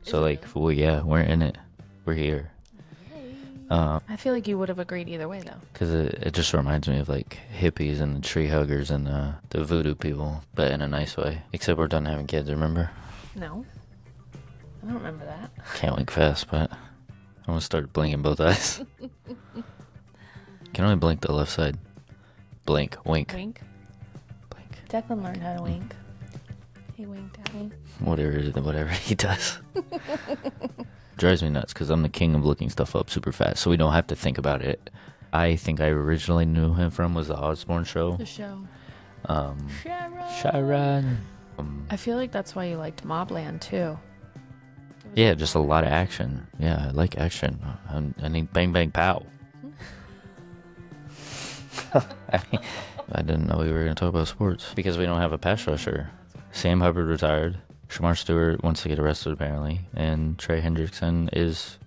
So like, well, yeah, we're in it. We're here. I feel like you would have agreed either way, though. Because it just reminds me of like hippies and the tree huggers and the voodoo people, but in a nice way. Except we're done having kids, remember? No, I don't remember that. Can't wink fast, but I'm gonna start blinking both eyes. Can only blink the left side. Blink, wink. Wink. Blink. Declan learned how to wink. He winked at me. Whatever he does. Drives me nuts because I'm the king of looking stuff up super fast, so we don't have to think about it. I think I originally knew him from was the Osbourne Show. The show. Sharon. I feel like that's why you liked Mobland too. Yeah, just a lot of action. Yeah, I like action. I need bang bang pow. I didn't know we were going to talk about sports because we don't have a pass rusher. Sam Hubbard retired. Shamar Stewart wants to get arrested apparently, and Trey Hendrickson is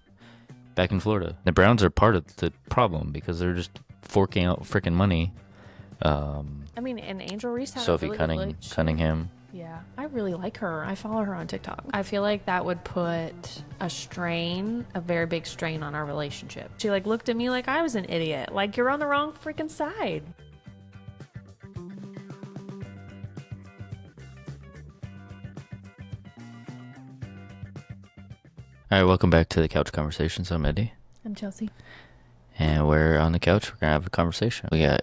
back in Florida. The Browns are part of the problem because they're just forking out freaking money. I mean, and Angel Reese had Sophie a really Cunningham. Yeah, I really like her. I follow her on TikTok. I feel like that would put a very big strain on our relationship. She like looked at me like I was an idiot. Like, you're on the wrong freaking side. All right, welcome back to the Couch Conversations. I'm Eddie. I'm Chelsea. And we're on the couch. We're going to have a conversation. We got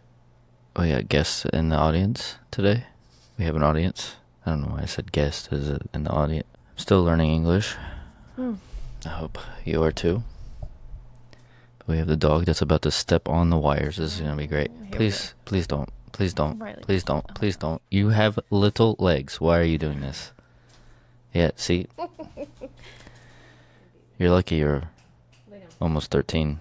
guests in the audience today. We have an audience. I don't know why I said guest in the audience. I'm still learning English. I hope you are too. But we have the dog that's about to step on the wires. This is going to be great. Please don't. Please don't. Please don't. Please don't. You have little legs. Why are you doing this? Yeah, see? You're lucky you're almost 13.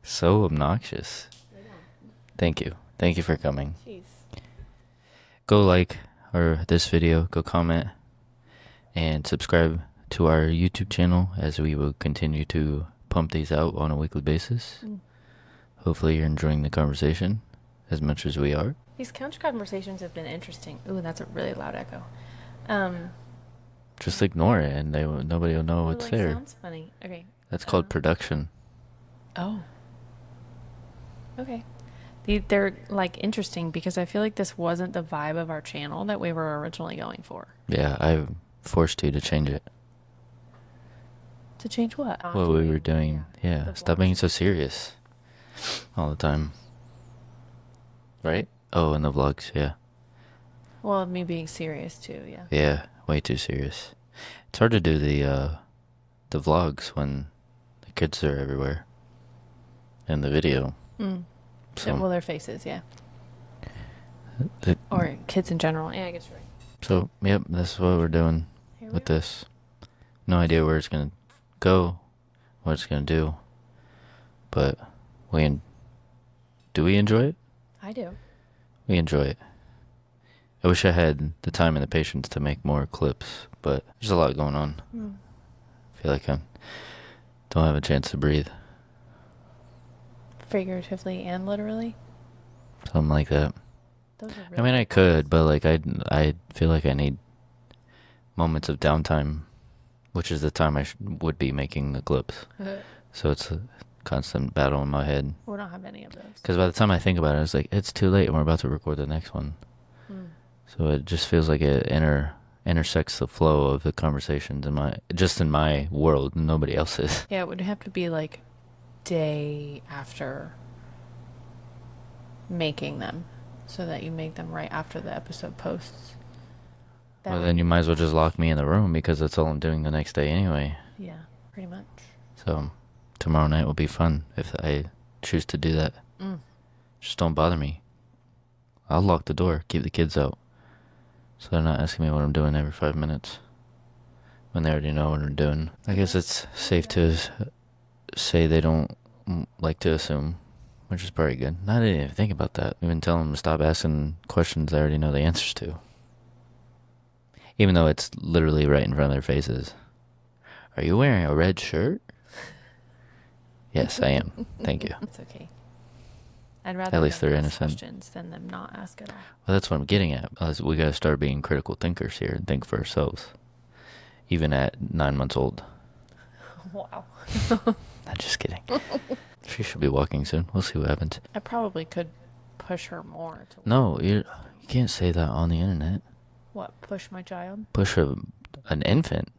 So obnoxious. Thank you. Thank you for coming. Jeez. Go like this video, go comment, and subscribe to our YouTube channel as we will continue to pump these out on a weekly basis. Hopefully you're enjoying the conversation as much as we are. These couch conversations have been interesting. Ooh, that's a really loud echo. Just ignore it and nobody will know it's there. Sounds funny. Okay. That's called production. Oh. Okay. They're like interesting because I feel like this wasn't the vibe of our channel that we were originally going for. Yeah, I forced you to change it. To change what? What we were doing. Yeah, stop being so serious all the time. Right? Oh, and the vlogs, yeah. Well, me being serious too, yeah. Yeah, way too serious. It's hard to do the vlogs when the kids are everywhere. And the video. So, well, their faces, yeah. Or kids in general. Yeah, I guess you're right. So, yep, that's what we're doing with this. No idea where it's going to go, what it's going to do. But do we enjoy it? I do. We enjoy it. I wish I had the time and the patience to make more clips, but there's a lot going on. I feel like I don't have a chance to breathe. Figuratively and literally? Something like that. Those are really I mean, I could, but like I feel like I need moments of downtime, which is the time I would be making the clips. So it's a constant battle in my head. We don't have any of those. Because by the time I think about it, it's like, it's too late and we're about to record the next one. So it just feels like it intersects the flow of the conversations in my world, and nobody else's. Yeah, it would have to be like day after making them, so that you make them right after the episode posts. Well, then you might as well just lock me in the room because that's all I'm doing the next day anyway. Yeah, pretty much. So tomorrow night will be fun if I choose to do that. Just don't bother me. I'll lock the door, keep the kids out, so they're not asking me what I'm doing every 5 minutes when they already know what I'm doing. I guess it's safe to say they don't like to assume, which is probably good. I didn't even think about that. Even tell them to stop asking questions they already know the answers to. Even though it's literally right in front of their faces. Are you wearing a red shirt? Yes, I am. Thank you. It's okay. I'd rather At least them they're ask innocent. questions than them not ask at all. Well, that's what I'm getting at. We got to start being critical thinkers here and think for ourselves, even at 9 months old. Wow. Not just kidding. She should be walking soon. We'll see what happens. I probably could push her more. No, you can't say that on the internet. What, push my child? Push an infant.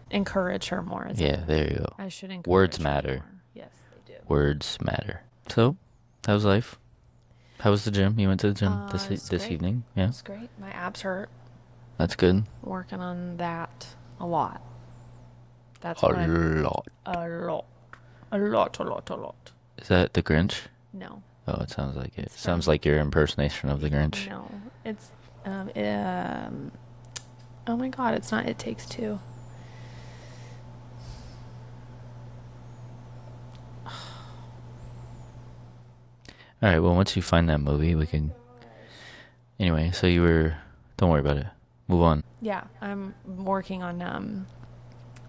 Encourage her more. Yeah, there you go. I should encourage Words her matter. more. Yes, they do. Words matter. So, how's life? How was the gym? You went to the gym this great. evening? Yeah. It's great. My abs hurt. That's good. Working on that a lot. That's A what lot. A lot. A lot. Is that the Grinch? No. Oh, it sounds like it. It's Sounds from- like your impersonation of the Grinch. No. It's, oh my God, it's not It Takes Two. All right, well, once you find that movie, we can... Anyway, so you were... Don't worry about it. Move on. Yeah, I'm working on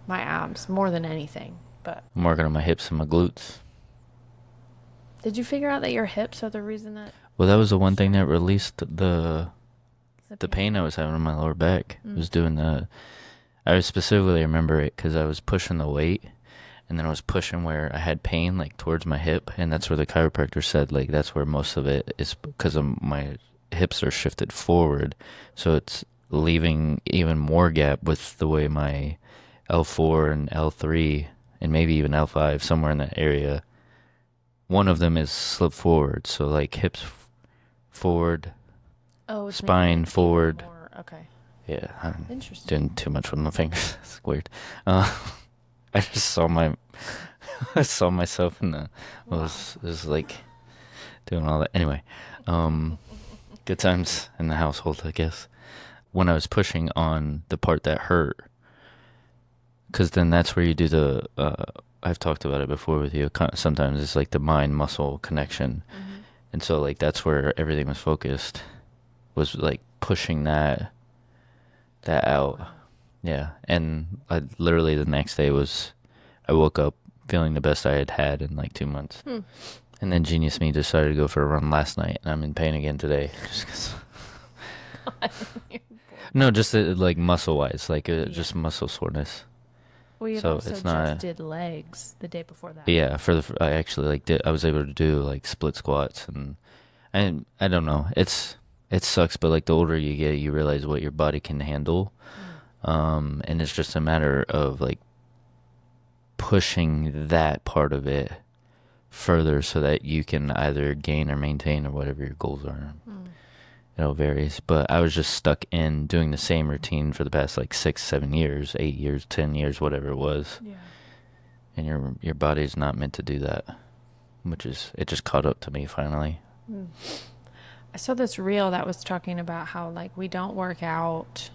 my abs more than anything. But I'm working on my hips and my glutes. did you figure out that your hips are the reason that Well, that was the one thing that released the pain I was having in my lower back. Was doing the... I specifically remember it because I was pushing the weight, and then I was pushing where I had pain, like, towards my hip, and that's where the chiropractor said, like, that's where most of it is because of my hips are shifted forward, so it's leaving even more gap with the way my L4 and L3, and maybe even L5, somewhere in that area, one of them is slipped forward, so, like, hips forward, it's spine making it forward. more, okay. Yeah, I'm Interesting. doing too much with my fingers. It's weird. I just saw I saw myself in the was like doing all that. Anyway, good times in the household, I guess. When I was pushing on the part that hurt, because then that's where you do the. I've talked about it before with you. Sometimes it's like the mind muscle connection, and so like that's where everything was focused. Was like pushing that out. Yeah, and I literally the next day I woke up feeling the best I had in like 2 months. And then Genius Me decided to go for a run last night, and I'm in pain again today. Just 'cause no, just like muscle-wise, like just muscle soreness. Well, you So also it's not- just did legs the day before that. Yeah, I actually like I was able to do like split squats, and I don't know, it sucks, but like the older you get, you realize what your body can handle. And it's just a matter of like pushing that part of it further so that you can either gain or maintain or whatever your goals are. It all varies, but I was just stuck in doing the same routine for the past like 6, 7 years, 8 years, 10 years, whatever it was. Yeah. And your body's not meant to do that, it just caught up to me finally. I saw this reel that was talking about how like we don't work out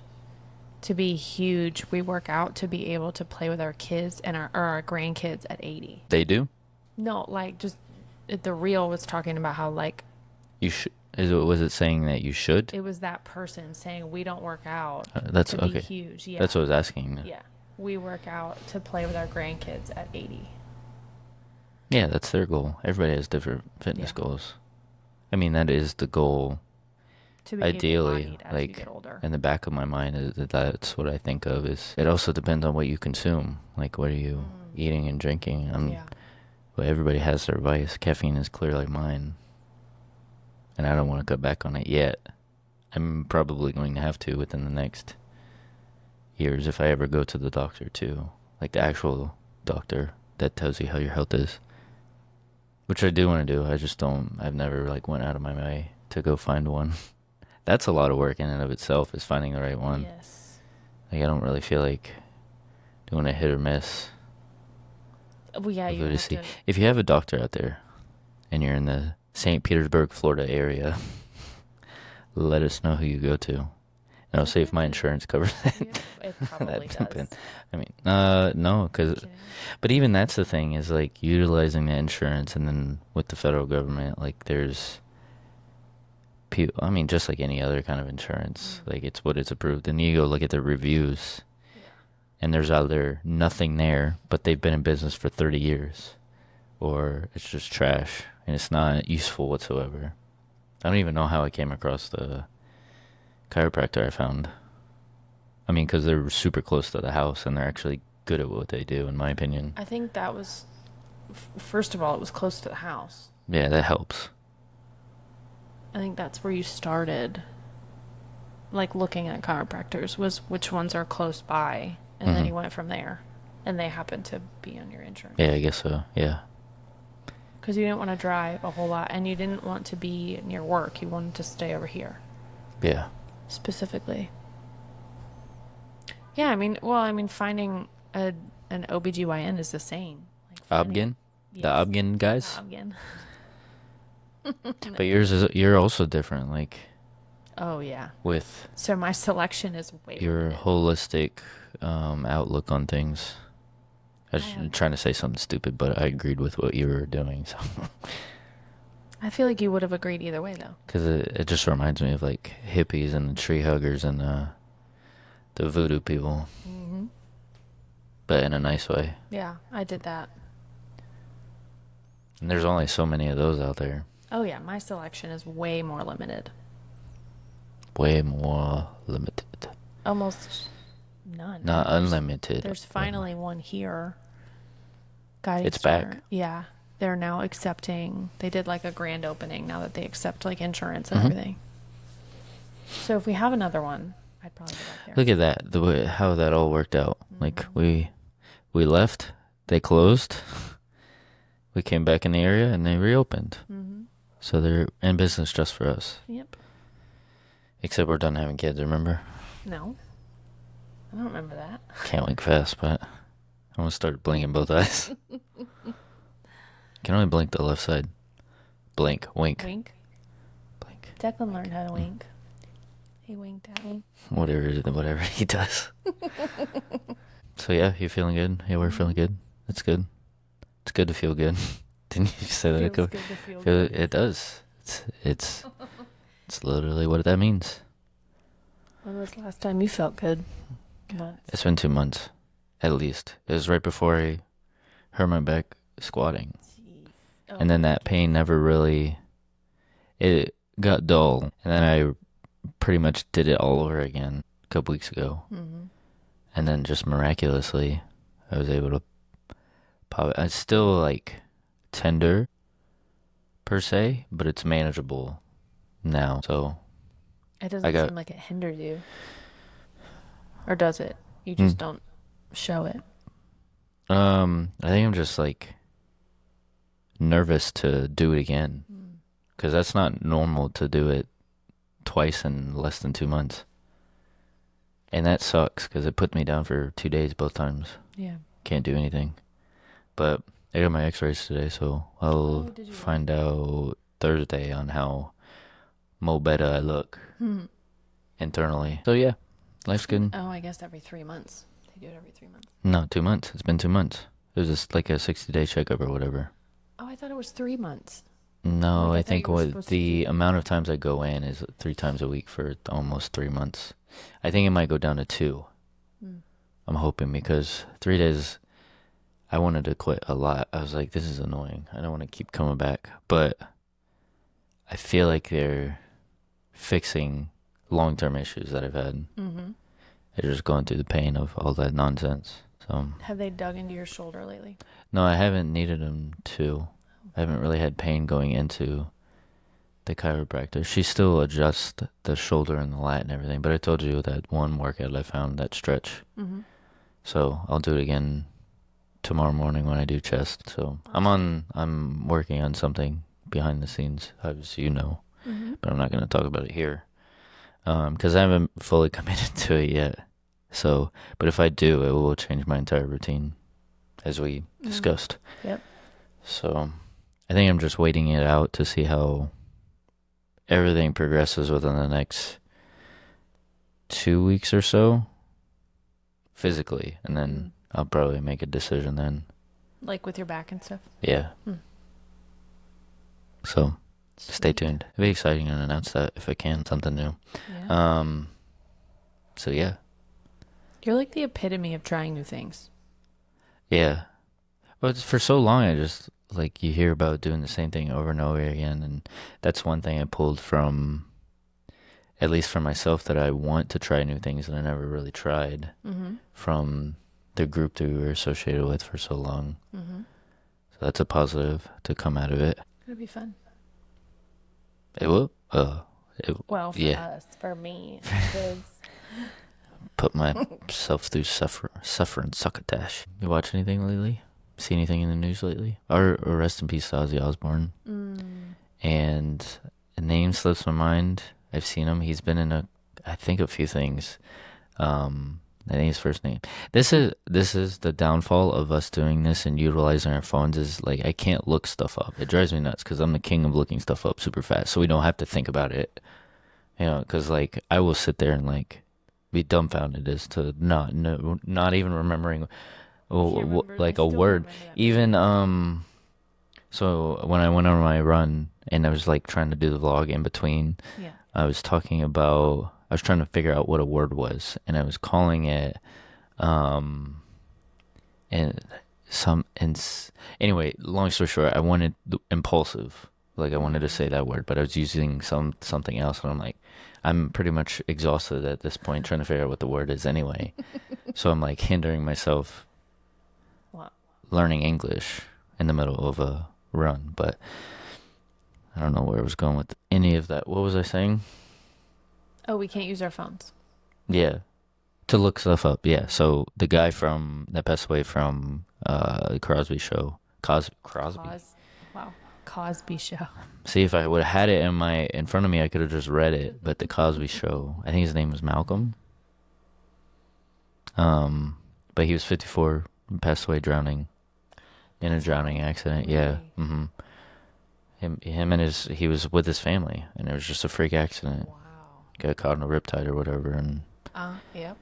to be huge. We work out to be able to play with our kids and our grandkids at 80. They do? No, like just the reel was talking about how like You should. Was it saying that you should? it was that person saying we don't work out That's to okay. be huge. Yeah. That's what I was asking. Yeah. We work out to play with our grandkids at 80. Yeah, that's their goal. Everybody has different fitness goals. I mean, that is the goal. To be Ideally, able-bodied as you like get older. in the back of my mind, that's what I think of. Is it also depends on what you consume. Like, what are you eating and drinking? Yeah. Well, everybody has their vice. Caffeine is clearly mine, and I don't want to cut back on it yet. I'm probably going to have to within the next years if I ever go to the doctor too, like the actual doctor that tells you how your health is, which I do want to do. I just don't. I've never like went out of my way to go find one. That's a lot of work in and of itself, is finding the right one. Yes. Like, I don't really feel like doing a hit or miss. Well, yeah, you have to. If you have a doctor out there and you're in the St. Petersburg, Florida area, let us know who you go to. And I'll see if my insurance covers it. It probably does. I mean, no, but even that's the thing, is like utilizing the insurance, and then with the federal government, like there's people, I mean, just like any other kind of insurance, like it's what it's approved. And you go look at the reviews, and there's either nothing there, but they've been in business for 30 years, or it's just trash, and it's not useful whatsoever. I don't even know how I came across the chiropractor I found. I mean, because they're super close to the house, and they're actually good at what they do, in my opinion. I think that was, first of all, it was close to the house. Yeah, that helps. I think that's where you started, like, looking at chiropractors, was which ones are close by, and then you went from there, and they happened to be on your insurance. Yeah, I guess so. Yeah. Because you didn't want to drive a whole lot, and you didn't want to be near work. You wanted to stay over here. Yeah. Specifically. Yeah, I mean, finding an OBGYN is the same. Like Obgyn? Yes. The Obgyn guys? Obgyn. But you're also different, like, Oh, yeah. with So my selection is way your limited. holistic outlook on things. I was trying to say something stupid, but I agreed with what you were doing. So, I feel like you would have agreed either way, though. because it just reminds me of like hippies and the tree huggers and the voodoo people, but in a nice way. Yeah, I did that. And there's only so many of those out there. Oh, yeah, my selection is way more limited. Way more limited. Almost none. Not unlimited. There's finally one here. Guided It's Star. back. Yeah. They're now accepting. They did like a grand opening now that they accept like insurance and everything. So if we have another one, I'd probably go back there. Look at that, the way how that all worked out. Like we left, they closed. We came back in the area and they reopened. So they're in business just for us. Yep. Except we're done having kids, remember? No. I don't remember that. Can't wink fast, but I almost started blinking both eyes. Can only blink the left side. Blink, wink. Wink. Blink. Declan learned how to wink. He winked at me. Whatever he does. So yeah, you feeling good? Yeah, we're feeling good. That's good. It's good to feel good. Didn't you say that? Feels good to feel good. It does. It's literally what that means. When was the last time you felt good? Months. It's been 2 months, at least. It was right before I hurt my back squatting. Oh. And then that pain never really, it got dull. And then I pretty much did it all over again a couple weeks ago. And then just miraculously, I was able to pop it. It's still like tender per se, but it's manageable now. So It doesn't seem like it hinders you. Or does it? You just don't show it. I think I'm just like nervous to do it again. Because that's not normal to do it twice in less than 2 months. And that sucks because it put me down for 2 days both times. Yeah. Can't do anything. But I got my x-rays today, so I'll find out Thursday on how better I look internally. So yeah, life's good. Oh, I guess every 3 months. They do it every 3 months. No, 2 months. It's been 2 months. It was just like a 60-day checkup or whatever. Oh, I thought it was 3 months. No, Like, I I thought think you were what supposed to the do- amount of times I go in is 3 times a week for almost 3 months. I think it might go down to 2. I'm hoping because 3 days, I wanted to quit a lot. I was like, this is annoying. I don't want to keep coming back. But I feel like they're fixing long-term issues that I've had. They're just going through the pain of all that nonsense. So Have they dug into your shoulder lately? no, I haven't needed them to. I haven't really had pain going into the chiropractor. She still adjusts the shoulder and the lat and everything. But I told you that one workout I found, that stretch. So I'll do it again tomorrow morning when I do chest. So I'm working on something behind the scenes, as you know. But I'm not going to talk about it here. Because I haven't fully committed to it yet. So, but if I do, it will change my entire routine, as we discussed. Yep. So, I think I'm just waiting it out to see how everything progresses within the next 2 weeks or so, physically, and then I'll probably make a decision then. Like with your back and stuff? Yeah. So, stay tuned. It'll be exciting to announce that if I can, something new. Yeah. So yeah. You're like the epitome of trying new things. Yeah. But for so long, I just like you hear about doing the same thing over and over again, and that's one thing I pulled from, at least for myself, that I want to try new things that I never really tried Mm-hmm. from the group that we were associated with for so long. Mm-hmm. So that's a positive to come out of it. It'll be fun. It will. Well, for Yeah. us, for me, kids. Put myself through suffering succotash. You watch anything lately? See anything in the news lately? Or rest in peace to Ozzy Osbourne. Mm. And a name slips my mind. I've seen him. He's been in I think a few things. I think his first name. This is the downfall of us doing this and utilizing our phones. Is like I can't look stuff up. It drives me nuts because I'm the king of looking stuff up super fast, so we don't have to think about it. Because like I will sit there and like be dumbfounded as to not know, not even remembering, I like a still can't word. remember that Even so when I went on my run and I was like trying to do the vlog in between, Yeah. I was trying to figure out what a word was, and I was calling it, and anyway, long story short, I wanted impulsive, like I wanted to say that word, but I was using something else, and I'm like, I'm pretty much exhausted at this point trying to figure out what the word is anyway. So I'm like hindering myself What? learning English in the middle of a run, but I don't know where I was going with any of that. What was I saying? Oh, we can't use our phones. Yeah, to look stuff up. Yeah, so the guy from that passed away from the Crosby Show, Crosby. Wow. Cosby Show. See, if I would have had it in front of me, I could have just read it. But the Cosby Show, I think his name was Malcolm. But he was 54, and passed away drowning in a drowning accident. Yeah. Really? Mm-hmm. Him and he was with his family, and it was just a freak accident. Wow. Got caught in a riptide or whatever, and Yep.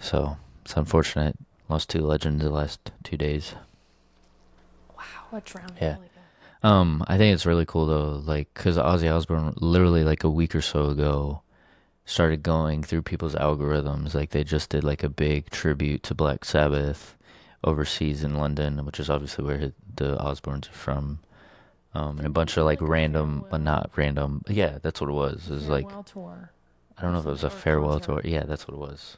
so it's unfortunate. Lost two legends the last 2 days. Wow. What drowned Yeah. really good. I think it's really cool though, like, cause Ozzy Osbourne literally like a week or so ago started going through people's algorithms. Like they just did like a big tribute to Black Sabbath overseas in London, which is obviously where the Osbournes are from. And a bunch of like random, but not random. Yeah, that's what it was. It was like Farewell tour. I don't know if it was a Or farewell concert. tour. Yeah, that's what it was.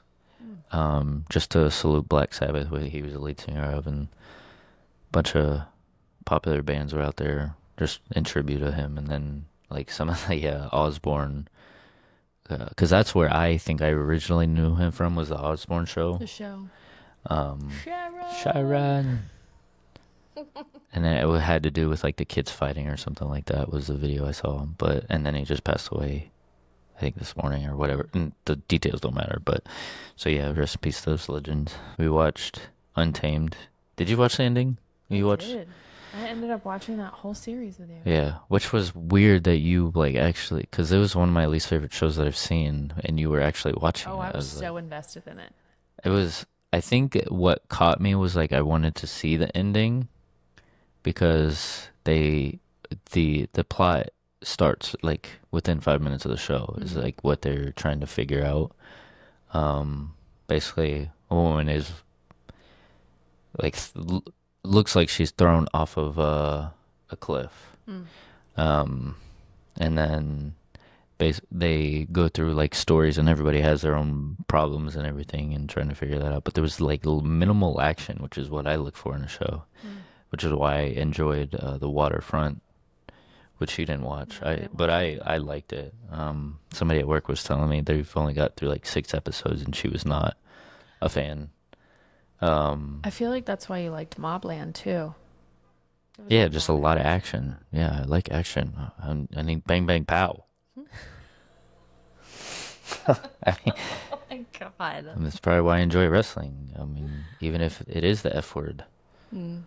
Just to salute Black Sabbath, where he was the lead singer of, and a bunch of popular bands were out there just in tribute to him. And then like some of the Osbourne, because that's where I think I originally knew him from, was the Osbourne show. The show. Um, Sharon. Sharon. And then it had to do with like the kids fighting or something like that was the video I saw. But and then he just passed away, I think this morning or whatever. And the details don't matter. But so yeah, rest in peace to those legends. We watched Untamed. Did you watch the ending? You watched? Did. I ended up watching that whole series with you. Yeah, which was weird that you like actually, because it was one of my least favorite shows that I've seen, and you were actually watching Oh, it. I was like, so invested in it. it was. I think what caught me was like I wanted to see the ending because the plot starts like within 5 minutes of the show is like what they're trying to figure out. Basically, a woman is like looks like she's thrown off of a cliff. Um, and then they go through like stories, and everybody has their own problems and everything, and trying to figure that out. But there was like minimal action, which is what I look for in a show, which is why I enjoyed the Waterfront, which you didn't watch. No, I didn't But watch I liked it. Somebody at work was telling me they've only got through like 6 episodes, and she was not a fan. I feel like that's why you liked Mobland too. Yeah, just a lot of action. Yeah, I like action. I need bang bang pow. I mean, Oh my god. that's probably why I enjoy wrestling. I mean, even if it is the F word, there's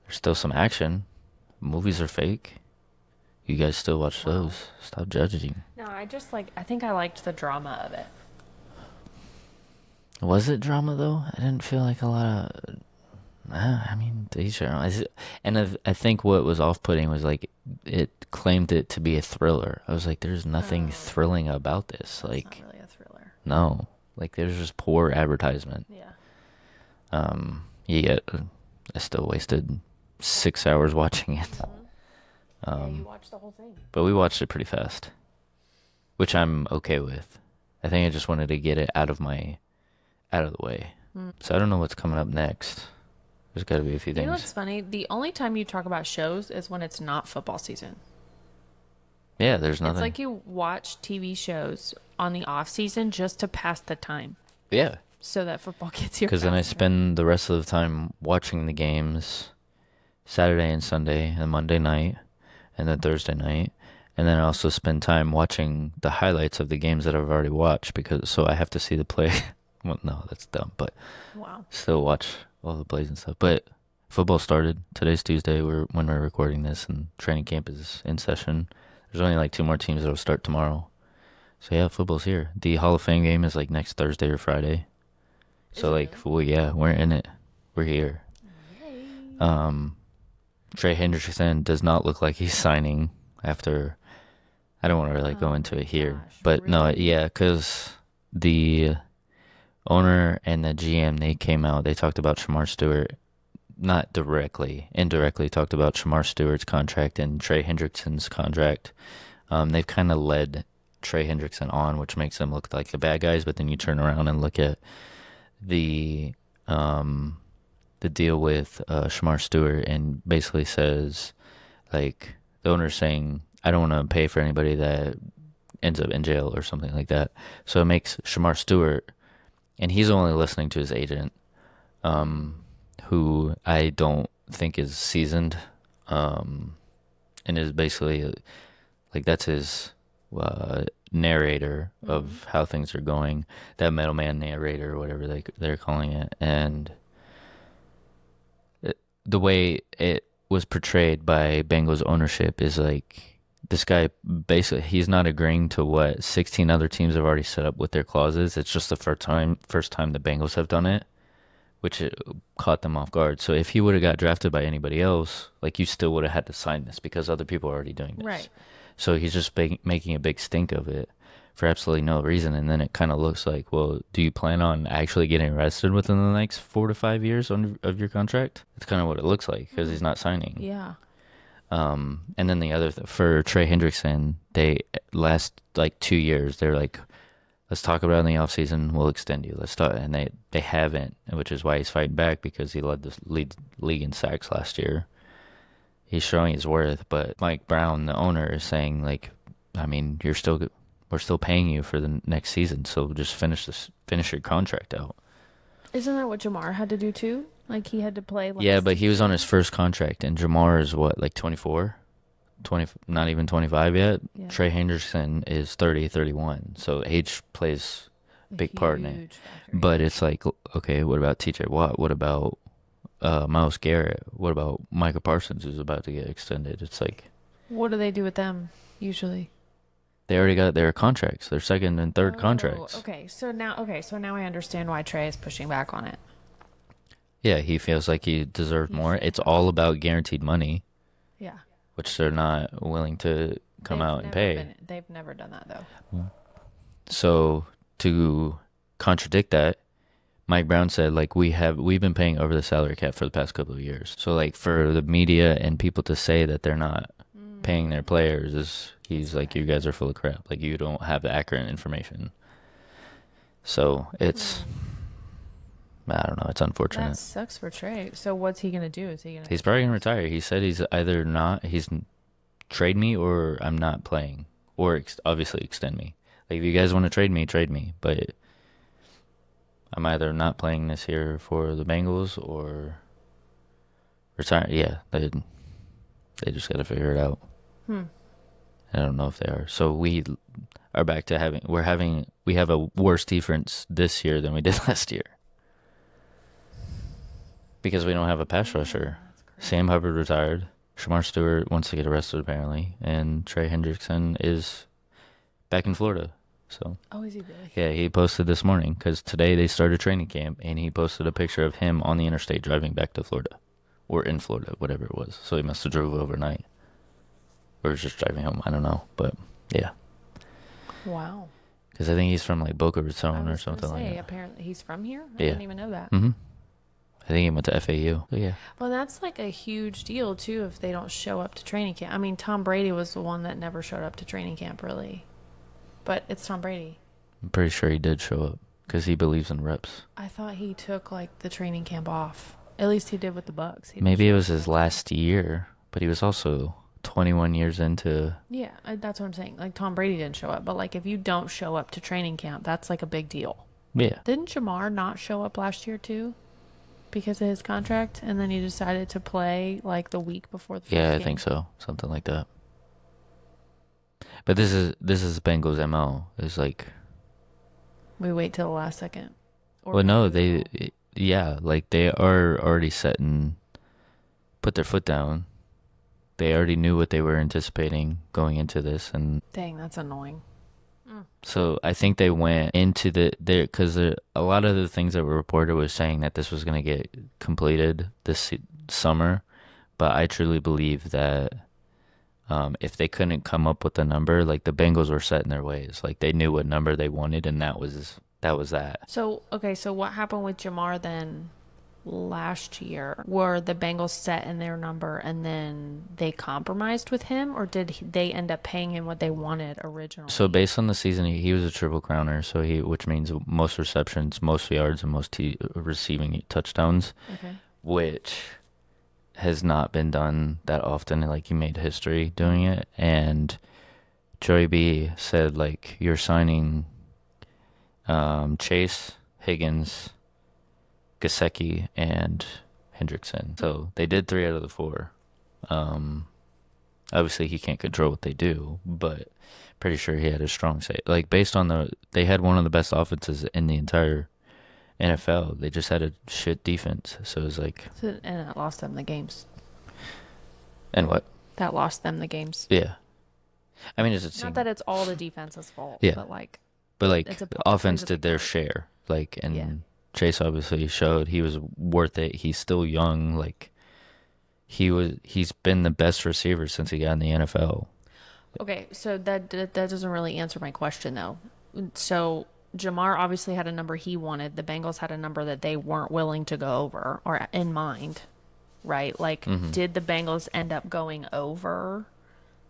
still some action. Movies are fake. You guys still watch those? Stop judging. No, I think I liked the drama of it. Was it drama though? I didn't feel like a lot of. I mean, to each their own. And I think what was off-putting was like it claimed it to be a thriller. I was like, there's nothing thrilling about this. It's Like, not really a thriller. no, like there's just poor advertisement. Yeah. You get I still wasted 6 hours watching it. Yeah, you watched the whole thing. But we watched it pretty fast, which I'm okay with. I think I just wanted to get it out of the way. So I don't know what's coming up next. There's got to be a few You know things. what's funny? The only time you talk about shows is when it's not football season. Yeah, there's It's nothing. like you watch TV shows on the off season just to pass the time Yeah, so that football gets here because then I faster. spend the rest of the time watching the games Saturday and Sunday and Monday night and then Thursday night. And then I also spend time watching the highlights of the games that I've already watched because so I have to see the play. Well, no, that's dumb, but Wow. still watch all the plays and stuff. But football started. Today's Tuesday when we're recording this and training camp is in session. There's only like 2 more teams that'll start tomorrow. So yeah, football's here. The Hall of Fame game is like next Thursday or Friday. So like, well, yeah, we're in it. We're here. Um, Trey Hendrickson does not look like he's signing after. I don't want to really go into it here, gosh, but no, really? yeah, because the owner and the GM they came out. They talked about Shamar Stewart, not directly, indirectly talked about Shamar Stewart's contract and Trey Hendrickson's contract. They've kind of led Trey Hendrickson on, which makes them look like the bad guys. But then you turn around and look at the um, the deal with Shamar Stewart, and basically says like the owner's saying, I don't want to pay for anybody that ends up in jail or something like that. So it makes Shamar Stewart, and he's only listening to his agent, who I don't think is seasoned, and is basically like that's his narrator of how things are going, that middleman narrator or whatever they're calling it, and the way it was portrayed by Bengals ownership is like this guy basically he's not agreeing to what 16 other teams have already set up with their clauses. It's just the first time the Bengals have done it, which it caught them off guard. So if he would have got drafted by anybody else, like you still would have had to sign this because other people are already doing this. Right. So he's just making a big stink of it for absolutely no reason. And then it kind of looks like, well, do you plan on actually getting arrested within the next 4 to 5 years of your contract? It's kind of what it looks like because he's not signing. Yeah. And then the other for Trey Hendrickson, they last like 2 years, they're like, let's talk about it in the offseason. We'll extend you. Let's talk. And they haven't, which is why he's fighting back because he led the league in sacks last year. He's showing his worth. But Mike Brown, the owner, is saying like, I mean, we're still paying you for the next season, so just finish your contract out. Isn't that what Jamar had to do too? Like he had to play last Yeah, but he was on his first contract, and Jamar is what, like 24? 20, not even 25 yet. Yeah. Trey Henderson is 30, 31. So age plays a big part in it. Huge factor, But yeah. it's like, okay, what about TJ Watt? What about Myles Garrett? What about Micah Parsons, who's about to get extended? It's like What do they do with them usually? they already got their contracts, their second and third contracts. Okay, so now I understand why Trey is pushing back on it. Yeah, he feels like he deserved He more. should It's have. all about guaranteed money, Yeah. which they're not willing to come out and pay. They've never done that though. So to contradict that, Mike Brown said like we've been paying over the salary cap for the past couple of years. So like for the media and people to say that they're not paying their players he's like, you guys are full of crap. Like you don't have the accurate information. So it's I don't know, it's unfortunate. That sucks for Trey. So what's he gonna do? He's probably gonna retire. He said he's either not he's trade me or I'm not playing, or obviously extend me. Like if you guys want to trade me, but I'm either not playing this year for the Bengals or retire. Yeah, they just got to figure it out. I don't know if they are. So we are back to we have a worse defense this year than we did last year because we don't have a pass rusher. Sam Hubbard retired. Shamar Stewart wants to get arrested apparently, and Trey Hendrickson is back in Florida. So is he really? yeah, he posted this morning because today they started training camp, and he posted a picture of him on the interstate driving back to Florida, or in Florida, whatever it was. So he must have drove overnight, or was just driving home. I don't know, but yeah, Wow. because I think he's from like Boca I Raton or was gonna something like say, that. apparently he's from here. I Yeah. didn't even know that. Mm-hmm. I think he went to FAU. But yeah. Well, that's like a huge deal too if they don't show up to training camp. I mean, Tom Brady was the one that never showed up to training camp, really. But it's Tom Brady. I'm pretty sure he did show up because he believes in reps. I thought he took like the training camp off. At least he did with the Bucks. Maybe it was his last year, but he was also 21 years into. Yeah, that's what I'm saying. Like Tom Brady didn't show up, but like if you don't show up to training camp, that's like a big deal. Yeah. Didn't Jamar not show up last year too? Because of his contract, and then he decided to play like the week before the first Yeah, I game. think so. Something like that. But this is Bengals MO. It's like, We wait till the last second. Or well, no, maybe like they are already set and put their foot down. They already knew what they were anticipating going into this, and dang, that's annoying. so I think they went into because a lot of the things that were reported was saying that this was going to get completed this summer, but I truly believe that if they couldn't come up with a number, like the Bengals were set in their ways, like they knew what number they wanted, and that was that. So okay, so what happened with Jamar then last year? Were the Bengals set in their number and then they compromised with him, or did they end up paying him what they wanted originally? So based on the season, he was a triple crowner, which means most receptions, most yards, and most receiving touchdowns, Okay. which has not been done that often. Like he made history doing it, and Joey B said like you're signing Chase, Higgins, Gesicki, and Hendrickson. So they did 3 out of the 4. Obviously he can't control what they do, but pretty sure he had a strong say. Like based on they had one of the best offenses in the entire NFL. They just had a shit defense. So it was like, And that lost them the games. and what? That lost them the games. Yeah. I mean, Not that it's all the defense's fault, Yeah. but like the offense did their share. Like, and Yeah. Chase obviously showed he was worth it. He's still young. Like, he's been the best receiver since he got in the NFL. Okay, so that doesn't really answer my question though. So Jamar obviously had a number he wanted. The Bengals had a number that they weren't willing to go over or in mind, right? Like, did the Bengals end up going over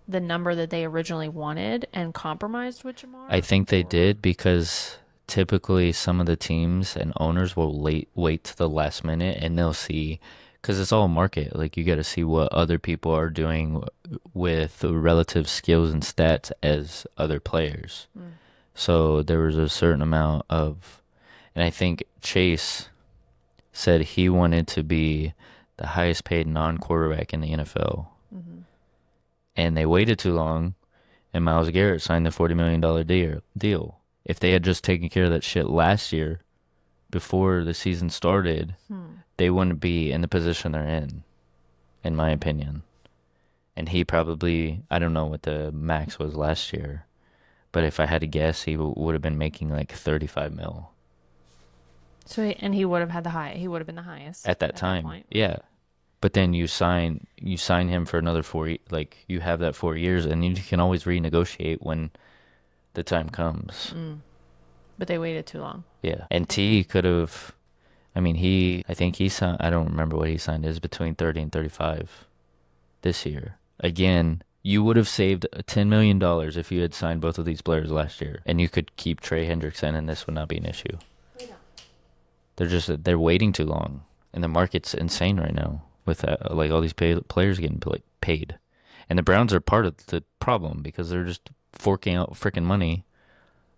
the number that they originally wanted and compromised with Jamar? I think they did because typically some of the teams and owners will wait to the last minute and they'll see, because it's all market. Like you got to see what other people are doing with relative skills and stats as other players. So there was a certain amount of, and I think Chase said he wanted to be the highest paid non-quarterback in the NFL. And they waited too long, and Myles Garrett signed the $40 million deal. If they had just taken care of that shit last year, before the season started, they wouldn't be in the position they're in my opinion. And he probably, I don't know what the max was last year, but if I had to guess, he would have been making like 35 mil. So he would have had he would have been the highest at that time. point. Yeah. But then you sign him for another 4 like you have that 4 years, and you can always renegotiate when the time comes. But they waited too long. Yeah. And T could have, I mean, I think he signed, I don't remember what he signed, is between 30 and 35 this year. Again, you would have saved $10 million if you had signed both of these players last year, and you could keep Trey Hendrickson, and this would not be an issue. They're waiting too long, and the market's insane right now with like all these players getting paid. And the Browns are part of the problem because they're just forking out freaking money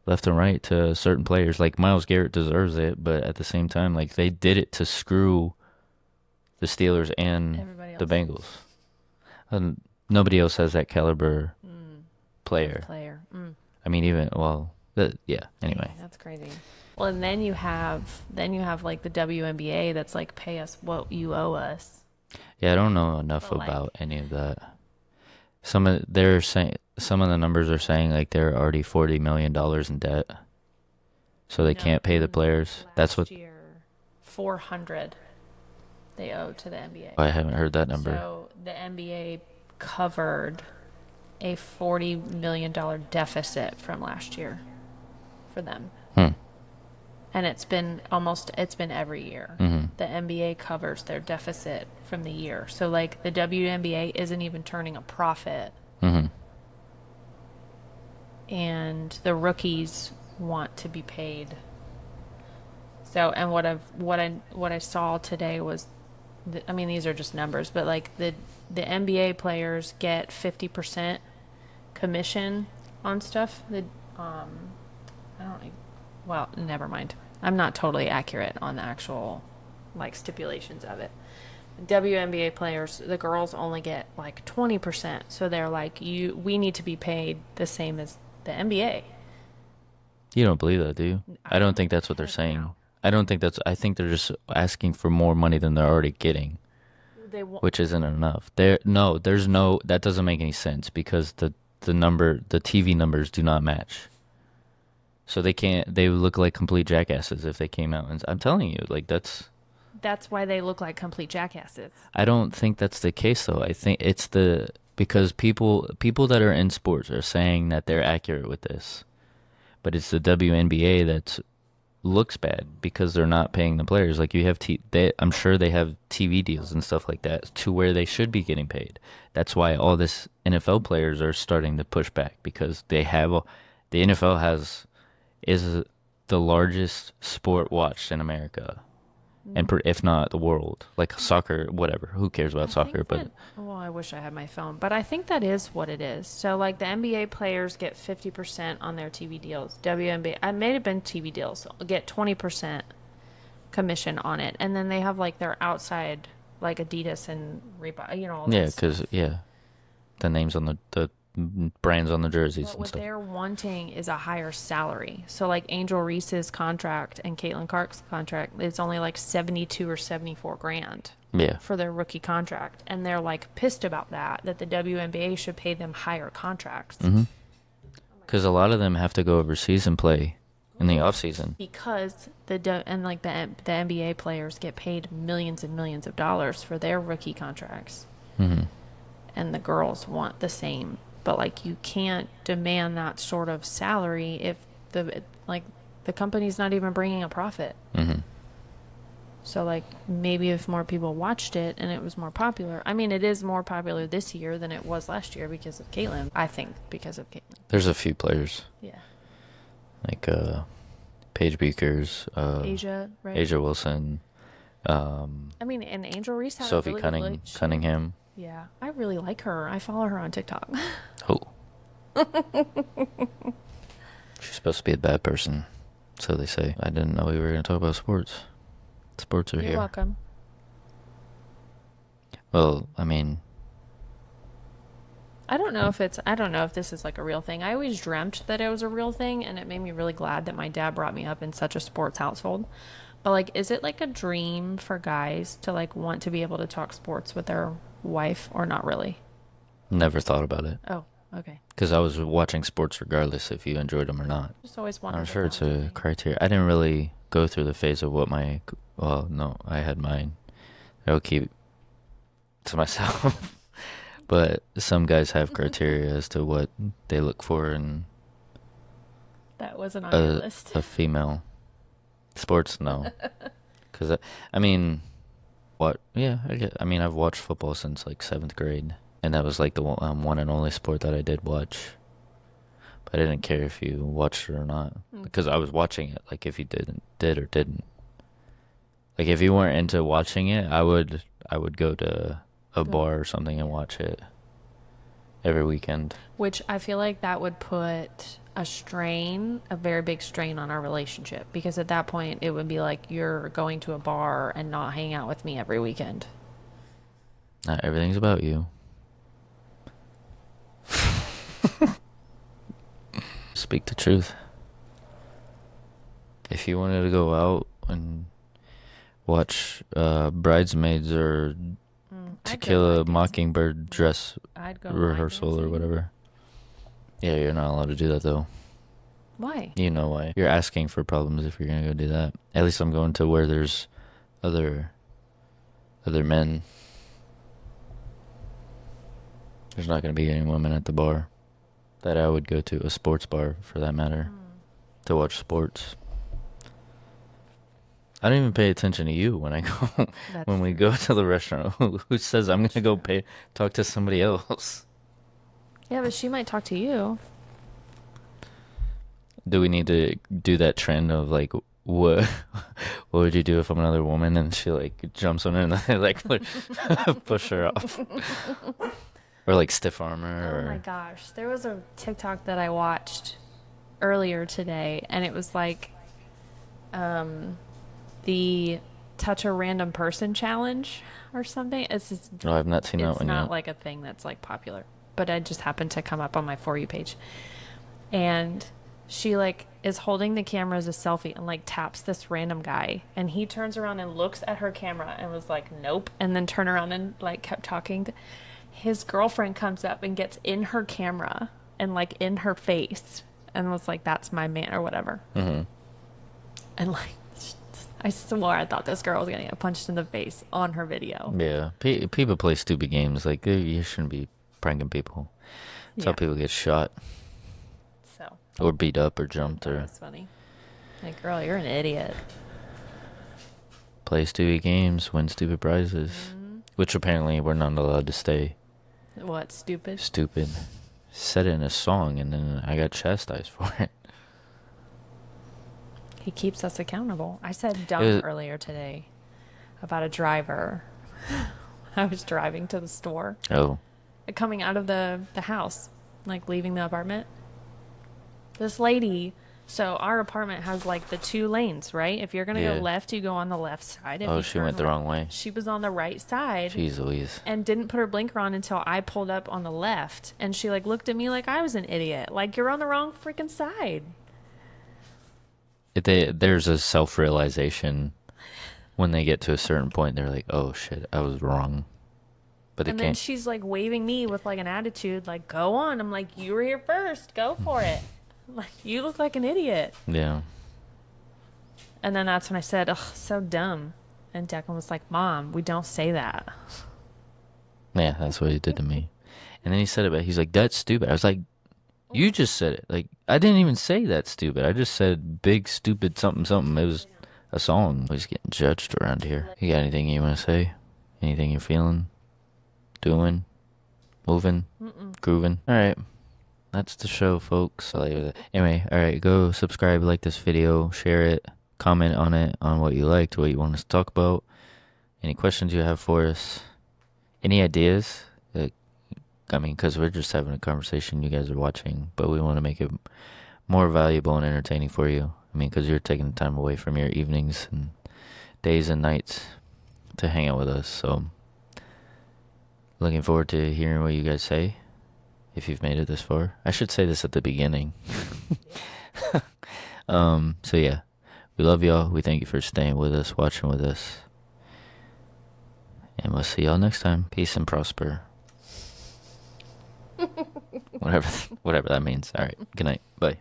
left and right to certain players. Like Myles Garrett deserves it, but at the same time, like they did it to screw the Steelers and the Bengals. And nobody else has that caliber player. I mean, yeah. Anyway, That's crazy. Well, and then you have like the WNBA that's like, pay us what you owe us. Yeah, I don't know enough about any of that. Some of the numbers are saying like they're already $40 million in debt, so they can't pay the players. That's what year, 400 they owe to the NBA. I haven't heard that number. So the NBA covered a $40 million deficit from last year for them. And it's been every year. the NBA covers their deficit from the year. So like the WNBA isn't even turning a profit. Mm-hmm. And the rookies want to be paid. So, and what I saw today was, I mean, these are just numbers, but like the NBA players get 50% commission on stuff. I don't. Well, never mind. I'm not totally accurate on the actual like stipulations of it. WNBA players, the girls only get like 20%. So they're like, we need to be paid the same as the NBA. You don't believe that, do you? I don't think that's what they're Heck saying. no. I think they're just asking for more money than they're already getting, They want. which isn't enough. That doesn't make any sense because the TV numbers do not match. So they would look like complete jackasses if they came out. And I'm telling you, like, That's why they look like complete jackasses. I don't think that's the case though. I think because people that are in sports are saying that they're accurate with this, but it's the WNBA that looks bad because they're not paying the players. Like I'm sure they have TV deals and stuff like that to where they should be getting paid. That's why all this NFL players are starting to push back because the NFL is the largest sport watched in America, and if not the world, like soccer, whatever. Who cares about soccer? But Well, I wish I had my phone, but I think that is what it is. So, like, the NBA players get 50% on their TV deals. WNBA, I may have been TV deals, get 20% commission on it. And then they have, like, their outside, like Adidas and Reebok, all yeah, that because stuff. the names on the brands on the jerseys But and what stuff. they're wanting is a higher salary. So, like, Angel Reese's contract and Caitlin Clark's contract, it's only like 72 or 74 grand. Yeah, For their rookie contract, and they're like pissed about that the WNBA should pay them higher contracts because a lot of them have to go overseas and play in the off season. because the NBA players get paid millions and millions of dollars for their rookie contracts, and the girls want the same. But like you can't demand that sort of salary if the company's not even bringing a profit. So, like, maybe if more people watched it and it was more popular. I mean, it is more popular this year than it was last year because of Caitlyn. I think because of Caitlyn. There's a few players Yeah. like Paige Beakers, Asia, right? Asia Wilson, I mean, and Angel Reese had Sophie a really good Cunningham. Yeah. I really like her. I follow her on TikTok. Oh, she's supposed to be a bad person, so they say. I didn't know we were going to talk about sports. Sports are You're here. welcome. Well, I mean, I don't know if this is like a real thing. I always dreamt that it was a real thing, and it made me really glad that my dad brought me up in such a sports household. But like, is it like a dream for guys to like want to be able to talk sports with their wife or not really? never thought about it Oh, okay. because I was watching sports regardless if you enjoyed them or not. Just always wanted. I'm sure it's a criteria. I didn't really go through the phase of well, no, I had mine. I'll keep to myself. But some guys have criteria as to what they look for in That wasn't on your list. a female. Sports, no. Because, I mean, what? Yeah, I mean, I've watched football since like 7th grade. And that was like the one and only sport that I did watch. But I didn't care if you watched it or not. Because I was watching it. Like, if you did or didn't. Like, if you weren't into watching it, I would go to a bar or something and watch it every weekend. Which I feel like that would put a very big strain on our relationship. Because at that point, it would be like you're going to a bar and not hanging out with me every weekend. Not everything's about you. Speak the truth. If you wanted to go out and watch Bridesmaids or To Kill a Mockingbird dress rehearsal or whatever. Yeah, you're not allowed to do that though. Why? You know why. You're asking for problems if you're gonna go do that. At least I'm going to where there's other men. There's not gonna be any women at the bar that I would go to, a sports bar for that matter, to watch sports. I don't even pay attention to you when I go That's when we true. go to the restaurant. Who says I'm gonna go pay talk to somebody else? Yeah, but she might talk to you. Do we need to do that trend of like what what would you do if I'm another woman and she like jumps on her and like push her off or like stiff arm her Oh my or gosh. There was a TikTok that I watched earlier today, and it was like the touch a random person challenge or something. oh I've not seen that It's one not yet. like a thing that's like popular, but it just happened to come up on my For You page. And she like is holding the camera as a selfie and like taps this random guy, and he turns around and looks at her camera and was like nope, and then turned around and like kept talking. His girlfriend comes up and gets in her camera and like in her face and was like that's my man or whatever. Mm-hmm. And like I swore I thought this girl was gonna get punched in the face on her video. Yeah, people play stupid games like you shouldn't be pranking people. That's how Yeah. people get shot So or beat up or I jumped thought it or was funny. Like, girl, you're an idiot. play stupid games, win stupid prizes, which apparently we're not allowed to stay What, stupid? stupid. Said it in a song and then I got chastised for it. He keeps us accountable. I said dumb It was- earlier today about a driver. I was driving to the store, Oh, coming out of the house, like leaving the apartment. This lady, so our apartment has like the 2 lanes, right? If you're going to Yeah. go left, you go on the left side. If oh, you she turn went the right- wrong way. She was on the right side. Jeez Louise. And didn't put her blinker on until I pulled up on the left. And she like looked at me like I was an idiot. Like, you're on the wrong freaking side. There's a self-realization when they get to a certain point. They're like, "Oh shit, I was wrong," but they And then can't. she's like waving me with like an attitude, like, go on. I'm like, you were here first. Go for it. Like, you look like an idiot. Yeah, And then that's when I said, ugh, so dumb. And Declan was like, Mom, we don't say that. yeah, that's what he did to me. And then he said it back. He's like, "That's stupid." I was like, "You just said it. Like, I didn't even say that stupid. I just said big stupid something something. It was a song. He's getting judged around here. You got anything you want to say? Anything you're feeling, doing, moving, grooving? All right." That's the show, folks. Anyway, all right, go subscribe, like this video, share it, comment on it, on what you liked, what you want us to talk about, any questions you have for us, any ideas. I mean, because we're just having a conversation, you guys are watching, but we want to make it more valuable and entertaining for you. I mean, because you're taking time away from your evenings and days and nights to hang out with us. So, looking forward to hearing what you guys say. If you've made it this far, I should say this at the beginning. So yeah, we love y'all. We thank you for staying with us, watching with us, and we'll see y'all next time. Peace and prosper. Whatever that means. All right. Good night. Bye.